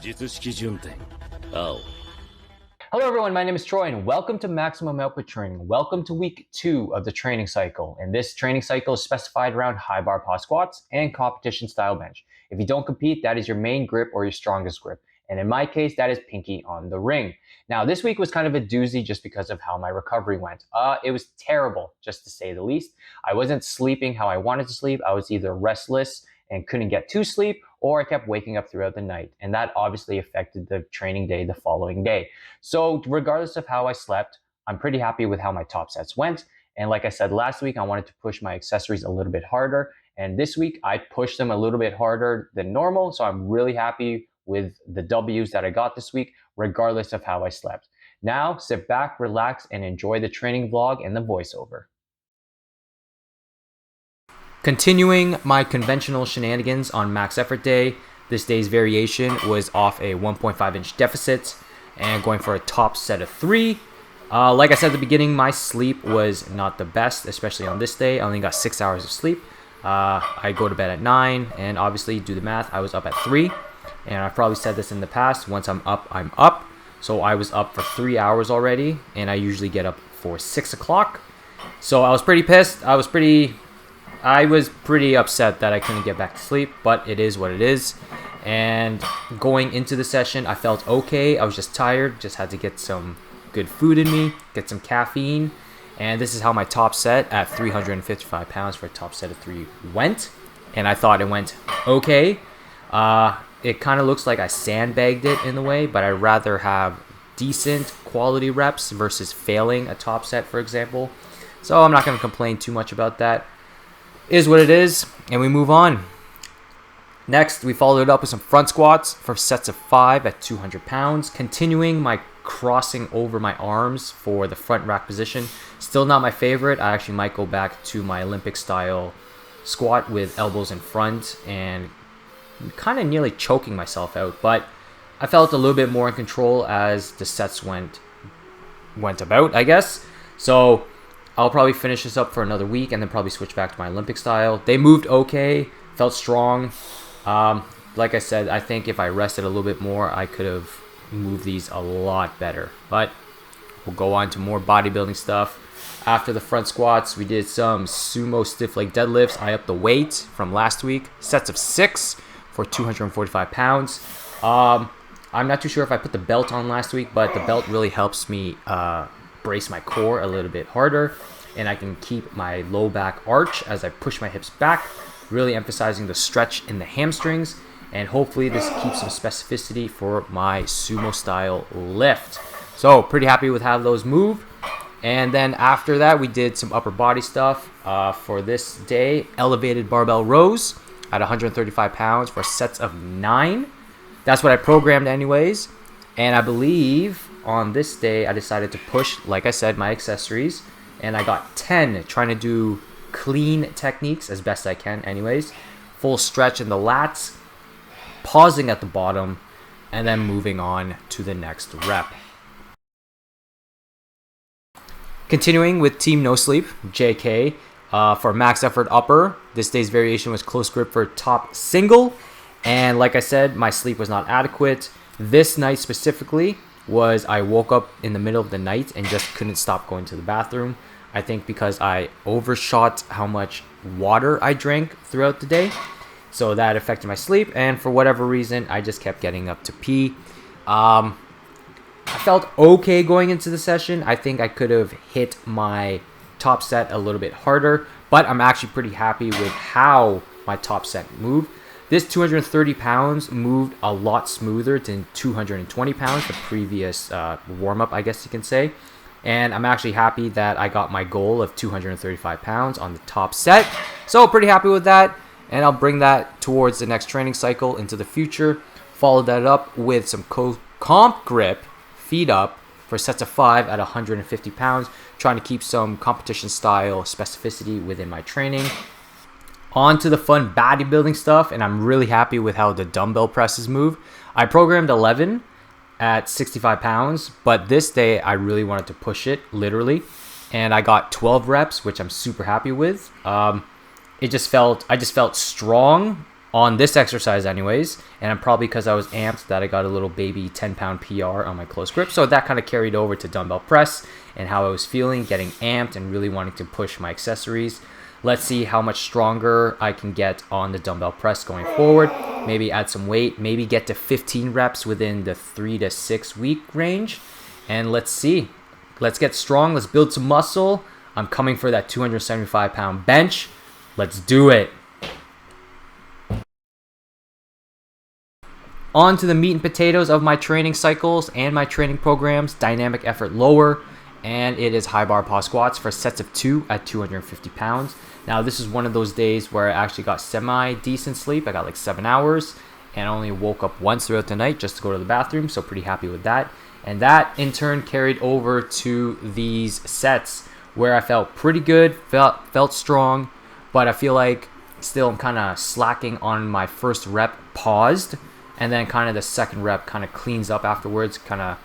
術式順天青 Hello everyone, my name is Troy and welcome to Maximum Output Training. Welcome to week 2 of the training cycle. And this training cycle is specified around high bar pause squats and competition style bench. If you don't compete, that is your main grip or your strongest grip. And in my case, that is pinky on the ring. Now, this week was kind of a doozy just because of how my recovery went. It was terrible, just to say the least. I wasn't sleeping how I wanted to sleep. I was either restless and couldn't get to sleep, or I kept waking up throughout the night. And that obviously affected the training day the following day. So regardless of how I slept, I'm pretty happy with how my top sets went. And like I said last week, I wanted to push my accessories a little bit harder. And this week, I pushed them a little bit harder than normal. So I'm really happy with the W's that I got this week, regardless of how I slept. Now, sit back, relax, and enjoy the training vlog and the voiceover. Continuing my conventional shenanigans on max effort day, this day's variation was off a 1.5-inch deficit and going for a top set of 3. Like I said at the beginning, my sleep was not the best, especially on this day. I only got 6 hours of sleep. I go to bed at 9, and obviously, do the math, I was up at 3. And I've probably said this in the past, once I'm up, I'm up. So I was up for 3 hours already, and I usually get up for 6 o'clock. So I was pretty pissed. I was pretty upset that I couldn't get back to sleep, but it is what it is. And going into the session, I felt okay. I was just tired, just had to get some good food in me, get some caffeine. And this is how my top set at 355 pounds for a top set of 3 went. And I thought it went okay. It kind of looks like I sandbagged it in a way, but I'd rather have decent quality reps versus failing a top set, for example. So I'm not going to complain too much about that. Is what it is, and we move on. Next, we followed it up with some front squats for sets of 5 at 200 pounds, continuing my crossing over my arms for the front rack position. Still not my favorite. I actually might go back to my Olympic style squat with elbows in front and kind of nearly choking myself out, but I felt a little bit more in control as the sets went about, I guess. So I'll probably finish this up for another week and then probably switch back to my Olympic style. They moved okay, felt strong. Like I said, I think if I rested a little bit more, I could have moved these a lot better. But we'll go on to more bodybuilding stuff. After the front squats, we did some sumo stiff leg deadlifts. I upped the weight from last week. Sets of 6 for 245 pounds. I'm not too sure if I put the belt on last week, but the belt really helps me brace my core a little bit harder, and I can keep my low back arch as I push my hips back, really emphasizing the stretch in the hamstrings, and hopefully this keeps some specificity for my sumo style lift. So pretty happy with how those move. And then after that, we did some upper body stuff for this day. Elevated barbell rows at 135 pounds for sets of 9. That's what I programmed anyways, and I believe on this day, I decided to push, like I said, my accessories, and I got 10, trying to do clean techniques as best I can anyways. Full stretch in the lats, pausing at the bottom, and then moving on to the next rep. Continuing with Team No Sleep, JK, for max effort upper. This day's variation was close grip for top single, and like I said, my sleep was not adequate. This night specifically, I woke up in the middle of the night and just couldn't stop going to the bathroom. I think because I overshot how much water I drank throughout the day. So that affected my sleep, and for whatever reason, I just kept getting up to pee. I felt okay going into the session. I think I could have hit my top set a little bit harder, but I'm actually pretty happy with how my top set moved. This 230 pounds moved a lot smoother than 220 pounds, the previous warm-up, I guess you can say. And I'm actually happy that I got my goal of 235 pounds on the top set. So pretty happy with that. And I'll bring that towards the next training cycle into the future. Follow that up with some comp grip, feet up, for sets of 5 at 150 pounds. Trying to keep some competition style specificity within my training. On to the fun bodybuilding stuff, and I'm really happy with how the dumbbell presses move. I programmed 11 at 65 pounds, but this day I really wanted to push it, literally, and I got 12 reps, which I'm super happy with. I just felt strong on this exercise anyways, and probably because I was amped that I got a little baby 10-pound PR on my close grip, so that kind of carried over to dumbbell press and how I was feeling, getting amped and really wanting to push my accessories. Let's see how much stronger I can get on the dumbbell press going forward. Maybe add some weight, maybe get to 15 reps within the 3 to 6 week range, and let's see. Let's get strong, let's build some muscle. I'm coming for that 275-pound bench. Let's do it. On to the meat and potatoes of my training cycles and my training programs. Dynamic effort lower, and it is high bar pause squats for sets of 2 at 250 pounds. Now this is one of those days where I actually got semi-decent sleep. I got like 7 hours and I only woke up once throughout the night just to go to the bathroom, so pretty happy with that. And that in turn carried over to these sets where I felt pretty good, felt strong, but I feel like still I'm kind of slacking on my first rep paused, and then kind of the second rep kind of cleans up afterwards, kind of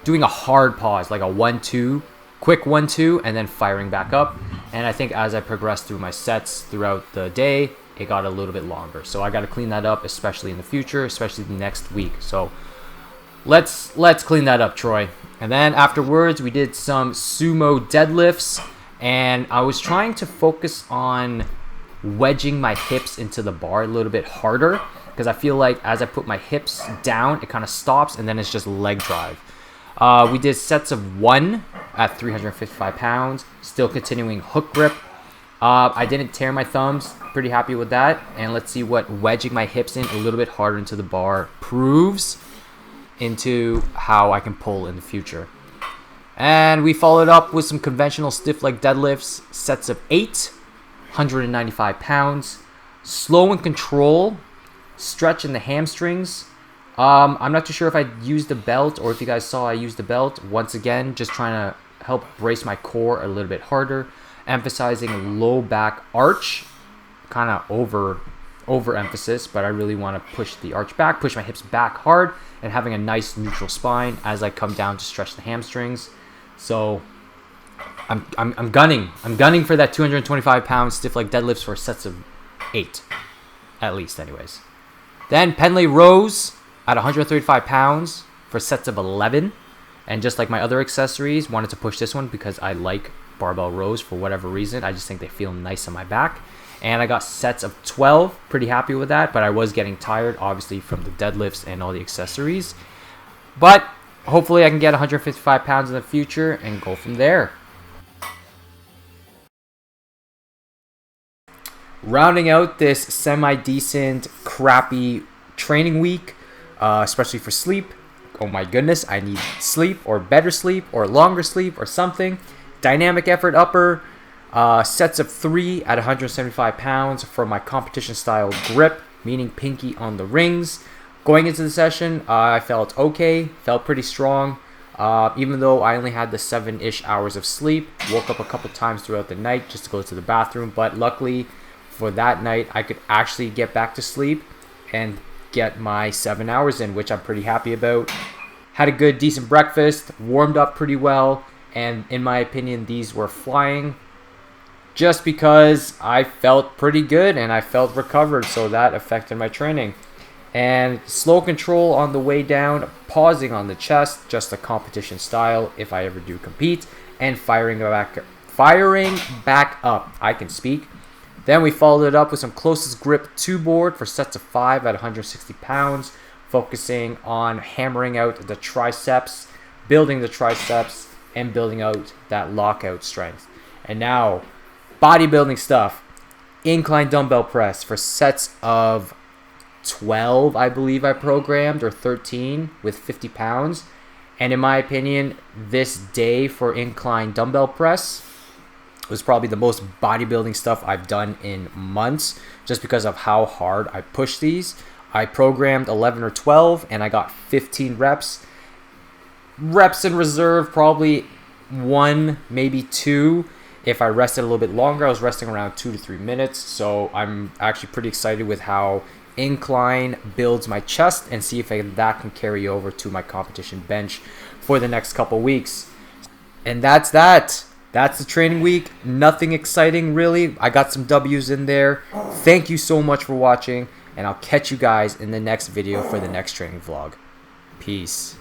doing a hard pause, like a 1-2, quick 1-2, and then firing back up. And I think as I progressed through my sets throughout the day, it got a little bit longer. So I got to clean that up, especially in the future, especially next week. So let's clean that up, Troy. And then afterwards, we did some sumo deadlifts, and I was trying to focus on wedging my hips into the bar a little bit harder, because I feel like as I put my hips down, it kind of stops, and then it's just leg drive. We did sets of 1 at 355 pounds, still continuing hook grip. I didn't tear my thumbs, pretty happy with that. And let's see what wedging my hips in a little bit harder into the bar proves into how I can pull in the future. And we followed up with some conventional stiff leg deadlifts, sets of 8, 195 pounds, slow and control, stretch in the hamstrings. I'm not too sure if I used the belt or if you guys saw I used the belt. Once again, just trying to help brace my core a little bit harder, emphasizing low back arch, kind of over emphasis, but I really want to push the arch back, push my hips back hard, and having a nice neutral spine as I come down to stretch the hamstrings. So I'm gunning for that 225-pound stiff leg deadlifts for sets of 8, at least anyways. Then Pendlay rows at 135 pounds for sets of 11. And just like my other accessories, wanted to push this one because I like barbell rows for whatever reason. I just think they feel nice on my back. And I got sets of 12, pretty happy with that, but I was getting tired, obviously, from the deadlifts and all the accessories. But hopefully I can get 155 pounds in the future and go from there. Rounding out this semi-decent, crappy training week, especially for sleep. Oh my goodness, I need sleep or better sleep or longer sleep or something. Dynamic effort upper, sets of 3 at 175 pounds for my competition style grip, meaning pinky on the rings. Going into the session, I felt okay, felt pretty strong. Even though I only had the 7-ish hours of sleep, woke up a couple times throughout the night just to go to the bathroom, but luckily for that night, I could actually get back to sleep and get my 7 hours in, which I'm pretty happy about. Had a good, decent breakfast, warmed up pretty well, and in my opinion, these were flying just because I felt pretty good and I felt recovered, so that affected my training. And slow control on the way down, pausing on the chest, just a competition style if I ever do compete, and firing back up. I can speak. Then we followed it up with some closest grip 2 board for sets of 5 at 160 pounds, focusing on hammering out the triceps, building the triceps, and building out that lockout strength. And now, bodybuilding stuff. Incline dumbbell press for sets of 12, I believe I programmed, or 13 with 50 pounds. And in my opinion, this day for incline dumbbell press was probably the most bodybuilding stuff I've done in months, just because of how hard I pushed these. I programmed 11 or 12 and I got 15 reps. Reps in reserve, probably 1, maybe 2. If I rested a little bit longer, I was resting around 2 to 3 minutes. So I'm actually pretty excited with how incline builds my chest and see if that can carry over to my competition bench for the next couple weeks. And that's that. that's the training week. Nothing exciting, really. I got some W's in there. Thank you so much for watching, and I'll catch you guys in the next video for the next training vlog. Peace.